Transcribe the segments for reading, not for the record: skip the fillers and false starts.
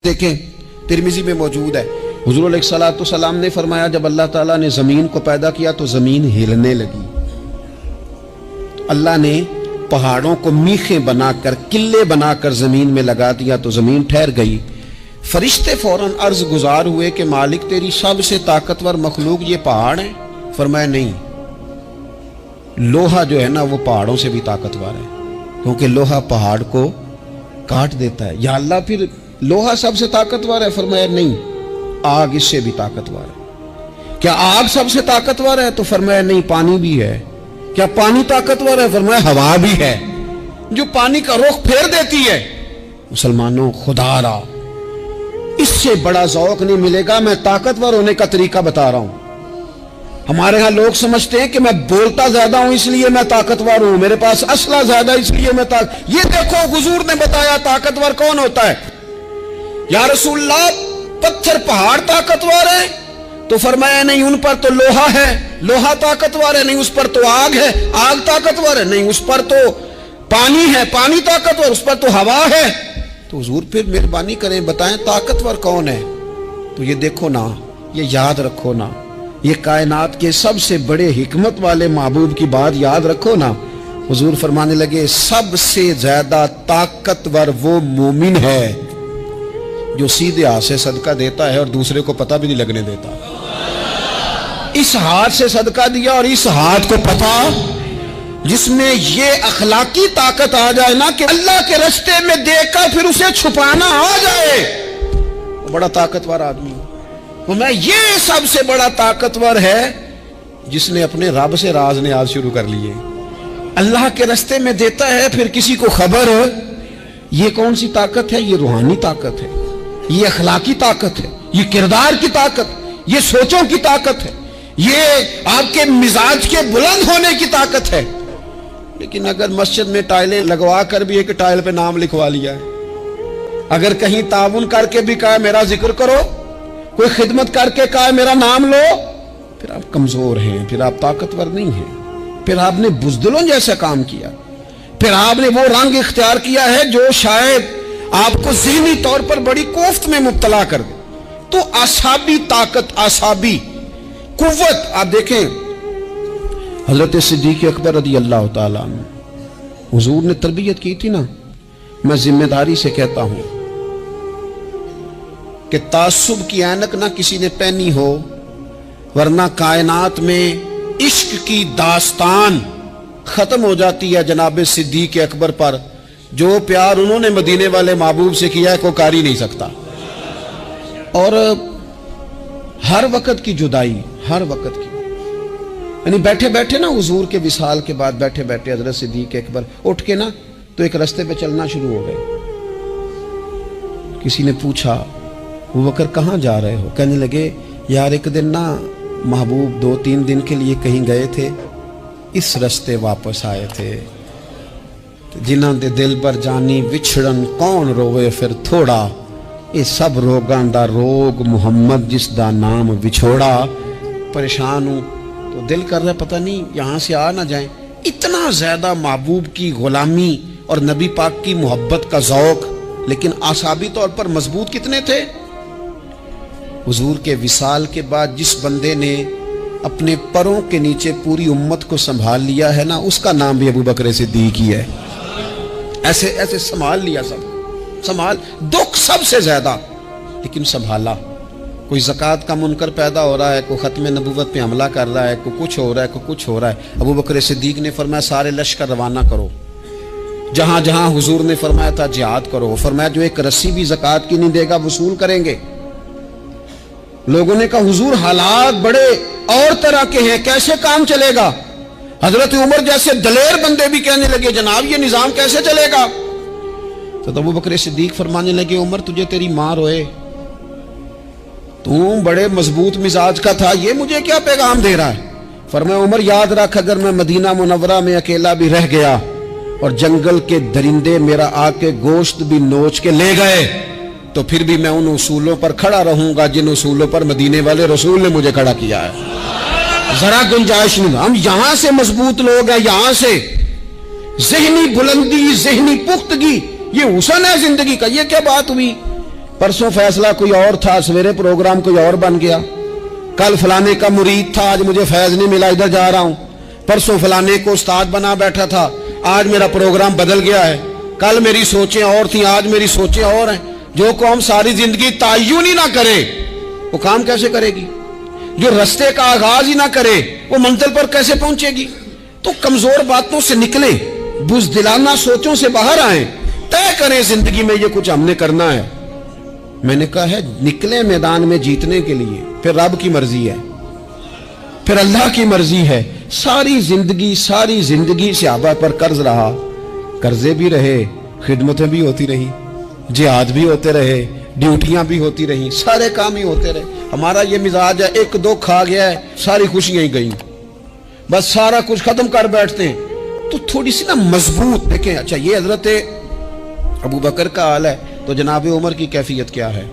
دیکھیں ترمذی میں موجود ہے، حضور علیہ الصلوۃ والسلام نے فرمایا جب اللہ تعالیٰ نے زمین کو پیدا کیا تو زمین ہلنے لگی، اللہ نے پہاڑوں کو میخیں بنا کر قلعے بنا کر زمین میں لگا دیا تو زمین ٹھہر گئی۔ فرشتے فوراً عرض گزار ہوئے کہ مالک تیری سب سے طاقتور مخلوق یہ پہاڑ ہیں؟ فرمایا نہیں، لوہا جو ہے نا وہ پہاڑوں سے بھی طاقتور ہے، کیونکہ لوہا پہاڑ کو کاٹ دیتا ہے۔ یا اللہ پھر لوہا سب سے طاقتور ہے؟ فرمایا نہیں، آگ اس سے بھی طاقتور ہے۔ کیا آگ سب سے طاقتور ہے؟ تو فرمایا نہیں، پانی بھی ہے۔ کیا پانی طاقتور ہے؟ فرمایا ہوا بھی ہے، جو پانی کا رخ پھیر دیتی ہے۔ مسلمانوں خدا را اس سے بڑا ذوق نہیں ملے گا۔ میں طاقتور ہونے کا طریقہ بتا رہا ہوں۔ ہمارے ہاں لوگ سمجھتے ہیں کہ میں بولتا زیادہ ہوں اس لیے میں طاقتور ہوں، میرے پاس اسلحہ زیادہ اس لیے میں یہ دیکھو حضور نے بتایا طاقتور کون ہوتا ہے۔ یا رسول اللہ پتھر پہاڑ طاقتور ہے؟ تو فرمایا نہیں، ان پر تو لوہا ہے، لوہا طاقتور ہے، نہیں اس پر تو آگ ہے، آگ طاقتور ہے، نہیں اس پر تو پانی ہے، پانی طاقتور، اس پر تو ہوا ہے۔ تو حضور پھر مہربانی کریں بتائیں طاقتور کون ہے؟ تو یہ دیکھو نا، یہ یاد رکھو نا، یہ کائنات کے سب سے بڑے حکمت والے محبوب کی بات یاد رکھو نا۔ حضور فرمانے لگے سب سے زیادہ طاقتور وہ مومن ہے جو سیدھے ہاتھ سے صدقہ دیتا ہے اور دوسرے کو پتہ بھی نہیں لگنے دیتا۔ اس ہاتھ سے صدقہ دیا اور اس ہاتھ کو پتہ، جس میں یہ اخلاقی طاقت آ جائے نا کہ اللہ کے رستے میں دیکھ کر پھر اسے چھپانا آ جائے، وہ بڑا طاقتور آدمی۔ میں یہ سب سے بڑا طاقتور ہے جس نے اپنے رب سے راز نیاز شروع کر لیے، اللہ کے رستے میں دیتا ہے پھر کسی کو خبر ہو۔ یہ کون سی طاقت ہے؟ یہ روحانی طاقت ہے، یہ اخلاقی طاقت ہے، یہ کردار کی طاقت، یہ سوچوں کی طاقت ہے، یہ آپ کے مزاج کے بلند ہونے کی طاقت ہے۔ لیکن اگر مسجد میں ٹائلیں لگوا کر بھی ایک ٹائل پہ نام لکھوا لیا ہے، اگر کہیں تعاون کر کے بھی کہا میرا ذکر کرو، کوئی خدمت کر کے کہا میرا نام لو، پھر آپ کمزور ہیں، پھر آپ طاقتور نہیں ہیں، پھر آپ نے بزدلوں جیسا کام کیا، پھر آپ نے وہ رنگ اختیار کیا ہے جو شاید آپ کو ذہنی طور پر بڑی کوفت میں مبتلا کر دے۔ تو اعصابی طاقت، اعصابی قوت، آپ دیکھیں حضرت صدیق اکبر رضی اللہ تعالیٰ عنہ، حضور نے تربیت کی تھی نا۔ میں ذمہ داری سے کہتا ہوں کہ تعصب کی اینک نہ کسی نے پہنی ہو، ورنہ کائنات میں عشق کی داستان ختم ہو جاتی ہے جناب صدیق اکبر پر۔ جو پیار انہوں نے مدینے والے محبوب سے کیا ہے کوئی کر ہی نہیں سکتا۔ اور ہر وقت کی جدائی، ہر وقت کی، یعنی بیٹھے بیٹھے نا حضور کے وصال کے بعد بیٹھے بیٹھے حضرت صدیق اکبر اٹھ کے نا تو ایک رستے پہ چلنا شروع ہو گئے۔ کسی نے پوچھا ابو بکر کہاں جا رہے ہو؟ کہنے لگے یار ایک دن نا محبوب 2-3 دن کے لیے کہیں گئے تھے، اس رستے واپس آئے تھے، جنہاں دے دل پر جانی وچھڑن کون روے پھر تھوڑا، یہ سب روگاں دا روگ محمد جس دا نام وچھوڑا۔ پریشان ہوں تو دل کر رہا پتہ نہیں یہاں سے آ نہ جائیں۔ اتنا زیادہ محبوب کی غلامی اور نبی پاک کی محبت کا ذوق، لیکن اعصابی طور پر مضبوط کتنے تھے؟ حضور کے وصال کے بعد جس بندے نے اپنے پروں کے نیچے پوری امت کو سنبھال لیا ہے نا، اس کا نام بھی ابو بکر صدیق ہی ہے۔ ایسے ایسے سنبھال لیا، سب سنبھال، دکھ سب سے زیادہ لیکن سنبھالا۔ کوئی زکوٰۃ کا منکر پیدا ہو رہا ہے، کوئی ختم نبوت پہ حملہ کر رہا ہے، کوئی کچھ ہو رہا ہے، کوئی کچھ ہو رہا ہے، ابو بکر صدیق نے فرمایا سارے لشکر روانہ کرو، جہاں جہاں حضور نے فرمایا تھا جہاد کرو۔ فرمایا جو ایک رسی بھی زکوٰۃ کی نہیں دے گا وصول کریں گے۔ لوگوں نے کہا حضور حالات بڑے اور طرح کے ہیں، کیسے کام چلے گا؟ حضرت عمر جیسے دلیر بندے بھی کہنے لگے جناب یہ نظام کیسے چلے گا؟ تو ابو بکر صدیق فرمانے لگے عمر تجھے تیری ماں روئے، تو بڑے مضبوط مزاج کا تھا، یہ مجھے کیا پیغام دے رہا ہے؟ فرمایا عمر یاد رکھ اگر میں مدینہ منورہ میں اکیلا بھی رہ گیا اور جنگل کے درندے میرا آ کے گوشت بھی نوچ کے لے گئے تو پھر بھی میں ان اصولوں پر کھڑا رہوں گا جن اصولوں پر مدینے والے رسول نے مجھے کھڑا کیا ہے۔ ذرا گنجائش نہیں، ہم یہاں سے مضبوط لوگ ہیں، یہاں سے ذہنی بلندی، ذہنی پختگی، یہ حسن ہے زندگی کا۔ یہ کیا بات ہوئی परसों फैसला कोई और था, सवेरे प्रोग्राम कोई और बन गया। कल फलाने का मुरीद था, आज मुझे फैज नहीं मिला, इधर जा रहा हूं। परसों फलाने को उस्ताद बना बैठा था, आज मेरा प्रोग्राम बदल गया है। कल मेरी सोचें और थी, आज मेरी सोचें और हैं। जो कौम सारी जिंदगी तायुन ही ना करे वो काम कैसे करेगी? जो रास्ते का आगाज ही ना करे वो मंजिल पर कैसे पहुंचेगी? तो कमजोर बातों से निकले, बुज़दिलाना सोचों से बाहर आए, तय करें जिंदगी में ये कुछ हमने करना है। मैंने कहा है निकले मैदान में जीतने के लिए, फिर रब की मर्जी है, फिर अल्लाह की मर्जी है। सारी जिंदगी सहाबा पर कर्ज रहा, कर्जे भी रहे, खिदमतें भी होती रही, जिहाद भी होते रहे, ड्यूटियां भी होती रही, सारे काम ही होते रहे। हमारा ये मिजाज है, एक दो खा गया है सारी खुशियां ही गई, बस सारा कुछ खत्म कर बैठते हैं। तो थोड़ी सी ना मजबूत देखें। अच्छा ये हजरत अबू बकर का हाल है, तो जनाब उमर की कैफियत क्या है?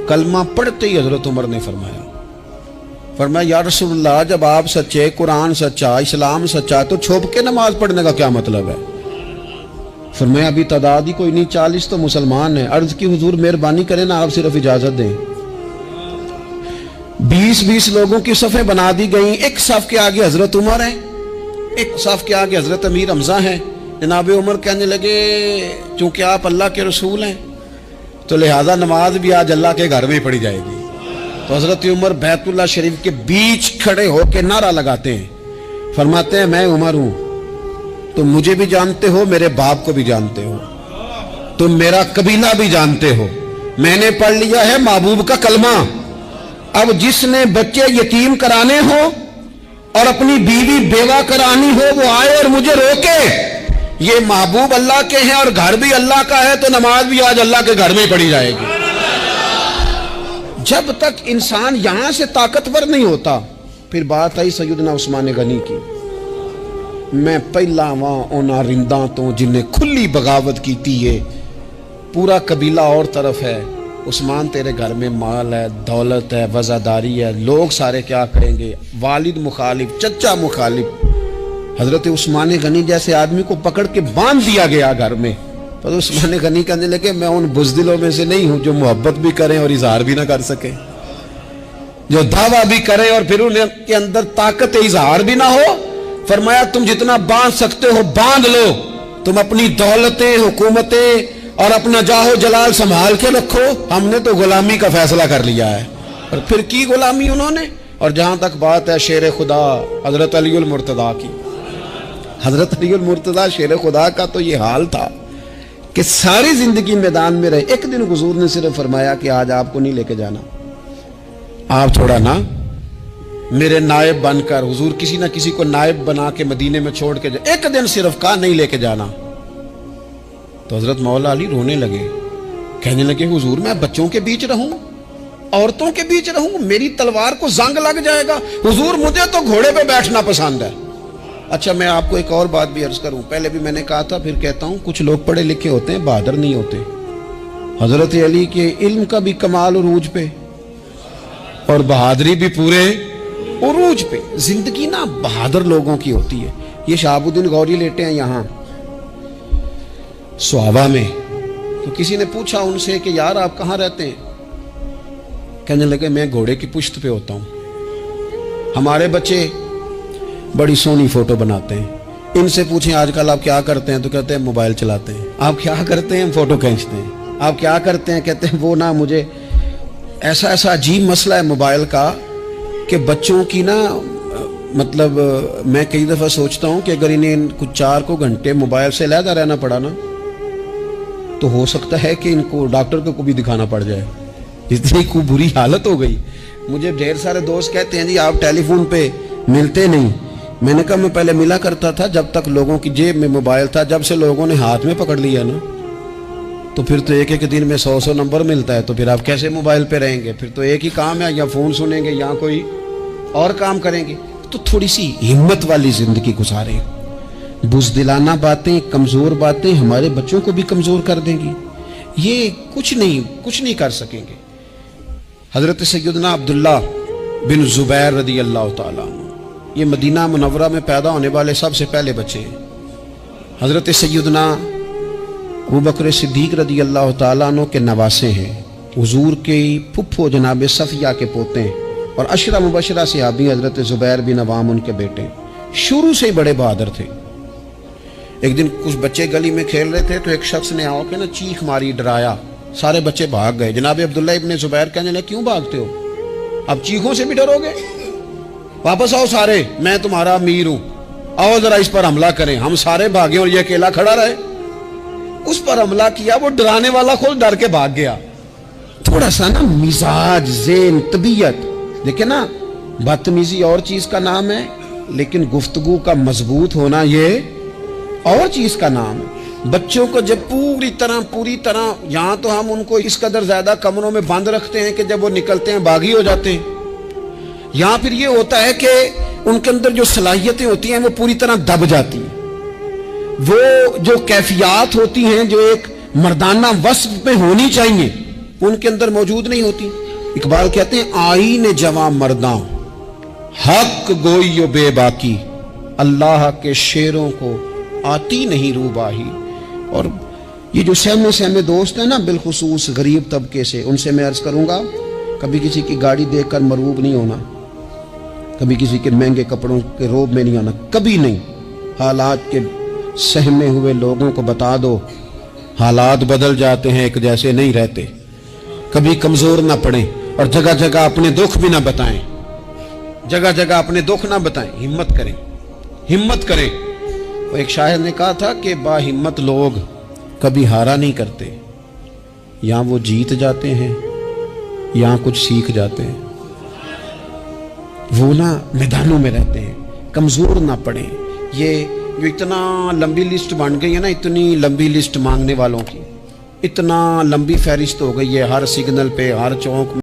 कलमा पढ़ते ही हजरत उमर ने फरमाया या रसूलल्लाह, जब आप सच्चे, कुरान सच्चा, इस्लाम सच्चा, तो छुप के नमाज पढ़ने का क्या मतलब है? फरमाया अभी तादाद ही कोई नहीं, 40 तो मुसलमान हैं। अर्ज की हुजूर मेहरबानी करें ना, आप सिर्फ इजाजत दें। 20-20 लोगों की सफ़ें बना दी गई, एक सफ के आगे हजरत उमर है, एक सफ के आगे हजरत अमीर हमजा है। जनाब उमर कहने लगे चूंकि आप अल्लाह के रसूल हैं तो लिहाजा नमाज भी आज अल्लाह के घर में ही पढ़ी जाएगी। तो हजरत उमर बैतुल्लाह शरीफ के बीच खड़े होकर नारा लगाते हैं, फरमाते हैं मैं उमर हूं, तुम मुझे भी जानते हो, मेरे बाप को भी जानते हो, तुम मेरा कबीला भी जानते हो, मैंने पढ़ लिया है महबूब का कलमा। अब जिसने बच्चे यतीम कराने हो और अपनी बीवी बेवा करानी हो वो आए और मुझे रोके। ये महबूब अल्लाह के हैं और घर भी अल्लाह का है, तो नमाज भी आज अल्लाह के घर में ही पढ़ी जाएगी। जब तक इंसान यहां से ताकतवर नहीं होता, फिर बात आई सैयदना उस्मान गनी की। मैं पहला वहां ओना रिंदा तो जिन्हें खुली बगावत की थी, ये पूरा कबीला और तरफ है, उस्मान तेरे घर में माल है, दौलत है, वज़ादारी है, लोग सारे क्या करेंगे? वालिद मुखालिफ, चचा मुखालिफ। हजरत उस्मान गनी जैसे आदमी को पकड़ के बांध दिया गया घर में। पर उस्मान गनी कहने लगे मैं उन बुज़दिलों में से नहीं हूं जो मोहब्बत भी करें और इजहार भी ना कर सके, जो दावा भी करें और फिर उनके अंदर ताकत इजहार भी ना हो। फरमाया तुम जितना बांध सकते हो बांध लो, तुम अपनी दौलतें, हुकूमतें और अपना जाहो जलाल संभाल के रखो, हमने तो गुलामी का फैसला कर लिया है। और फिर की गुलामी उन्होंने। और जहां तक बात है शेर खुदा हजरत अलीउल मुर्तदा की, हजरत अलीउल मुर्तदा शेर खुदा का तो ये हाल था कि सारी जिंदगी मैदान में रहे। एक दिन हुजूर ने सिर्फ फरमाया कि आज आपको नहीं लेके जाना, आप थोड़ा ना मेरे नायब बनकर, हुजूर किसी ना किसी को नायब बना के मदीने में छोड़ के एक दिन सिर्फ कहा नहीं लेके जाना। तो हजरत मौला अली रोने लगे, कहने लगे हुजूर मैं बच्चों के बीच रहूं, औरतों के बीच रहूं, मेरी तलवार को जंग लग जाएगा। हुजूर मुझे तो घोड़े पे बैठना पसंद है। अच्छा मैं आपको एक और बात भी अर्ज करूं, पहले भी मैंने कहा था फिर कहता हूं, कुछ लोग पढ़े लिखे होते हैं बहादुर नहीं होते। हजरत अली के इल्म का भी कमाल उरूज पे और बहादुरी भी पूरे उरूज पे। जिंदगी ना बहादुर लोगों की होती है। ये शहाबुद्दीन गौरी लेटे हैं यहाँ सुहावा में, तो किसी ने पूछा उनसे कि यार आप कहाँ रहते हैं? कहने लगे मैं घोड़े की पुश्त पे होता हूँ। हमारे बच्चे बड़ी सोहनी फोटो बनाते हैं, इनसे पूछें आजकल आप क्या करते हैं तो कहते हैं मोबाइल चलाते हैं। आप क्या करते हैं? फोटो खींचते हैं। आप क्या करते हैं? कहते हैं वो ना मुझे ऐसा ऐसा अजीब मसला है मोबाइल का कि बच्चों की ना मतलब मैं कई दफ़ा सोचता हूँ कि अगर इन्हें कुछ 4 घंटे मोबाइल से अलहदा रहना पड़ा ना तो हो सकता है कि इनको डॉक्टर को भी दिखाना पड़ जाए, इतनी खूब बुरी हालत हो गई। मुझे ढेर सारे दोस्त कहते हैं जी आप टेलीफोन पे मिलते नहीं। मैंने कहा मैं पहले मिला करता था जब तक लोगों की जेब में मोबाइल था, जब से लोगों ने हाथ में पकड़ लिया ना तो फिर तो एक दिन में 100 नंबर मिलता है, तो फिर आप कैसे मोबाइल पे रहेंगे? फिर तो एक ही काम है, या फ़ोन सुनेंगे या कोई और काम करेंगे। तो थोड़ी सी हिम्मत वाली ज़िंदगी गुजारें। बुज़दिलाना बातें, कमज़ोर बातें हमारे बच्चों को भी कमज़ोर कर देंगी। ये कुछ नहीं कर सकेंगे। हज़रत सैयदना अब्दुल्ला बिन ज़ुबैर रदी अल्लाह ताला ये मदीना मुनव्वरा में पैदा होने वाले सबसे पहले बच्चे हैं। हज़रत सैयदना अबू बकर सिद्दीक रदी अल्लाह ताला अन्हु के नवासे हैं, हुजूर के फुफ्फो जनाब सफिया के पोते हैं, और अशरा मुबशरा सहाबी हजरत जुबैर बिन अवाम उनके बेटे। शुरू से ही बड़े बहादुर थे। एक दिन कुछ बच्चे गली में खेल रहे थे तो एक शख्स ने आओ के ना चीख मारी, डराया, सारे बच्चे भाग गए। जनाब अब्दुल्ला इब्ने जुबैर कहने लगे क्यों भागते हो, अब चीखों से भी डरोगे, वापस आओ सारे, मैं तुम्हारा अमीर हूं, आओ जरा इस पर हमला करें। हम सारे भागे और ये अकेला खड़ा रहे। उस पर हमला किया, वो डराने वाला खुद डर के भाग गया। थोड़ा सा ना मिजाज, ज़ेन, तबीयत देखे ना, बदतमीजी और चीज का नाम है, लेकिन गुफ्तगू का मजबूत होना ये और चीज का नाम है। बच्चों को जब पूरी तरह यहां तो हम उनको इस कदर ज्यादा कमरों में बंद रखते हैं कि जब वो निकलते हैं बागी हो जाते हैं। यहां फिर ये होता है कि उनके अंदर जो सलाहियतें होती हैं वो पूरी तरह दब जाती हैं। वो जो कैफियत होती हैं जो एक मर्दाना वस्फ में होनी चाहिए उनके अंदर मौजूद नहीं होती। इकबाल कहते हैं आईने जवां मर्दा हक गोइयो बेबाकी, अल्लाह के शेरों को आती नहीं रूबाही। और ये जो सहमे दोस्त हैं ना, बिलखुसूस गरीब तबके से, उनसे मैं अर्ज करूंगा कभी किसी की गाड़ी देखकर मरूब नहीं होना, कभी किसी के महंगे कपड़ों के रोब में नहीं आना, कभी नहीं। हालात के सहमे हुए लोगों को बता दो हालात बदल जाते हैं, एक जैसे नहीं रहते। कभी कमजोर ना पड़े और जगह जगह अपने दुख भी ना बताएं, जगह जगह अपने दुख ना बताएं, हिम्मत करें, हिम्मत करें। वो एक शायर ने कहा था कि बाहिम्मत लोग कभी हारा नहीं करते, या वो जीत जाते हैं या कुछ सीख जाते हैं। वो ना मैदानों में रहते हैं, कमजोर ना पड़े। ये जो इतना लंबी लिस्ट बन गई है ना, इतनी लंबी लिस्ट मांगने वालों की, इतना लंबी फहरिस्त हो गई है, हर सिग्नल पे, हर चौक में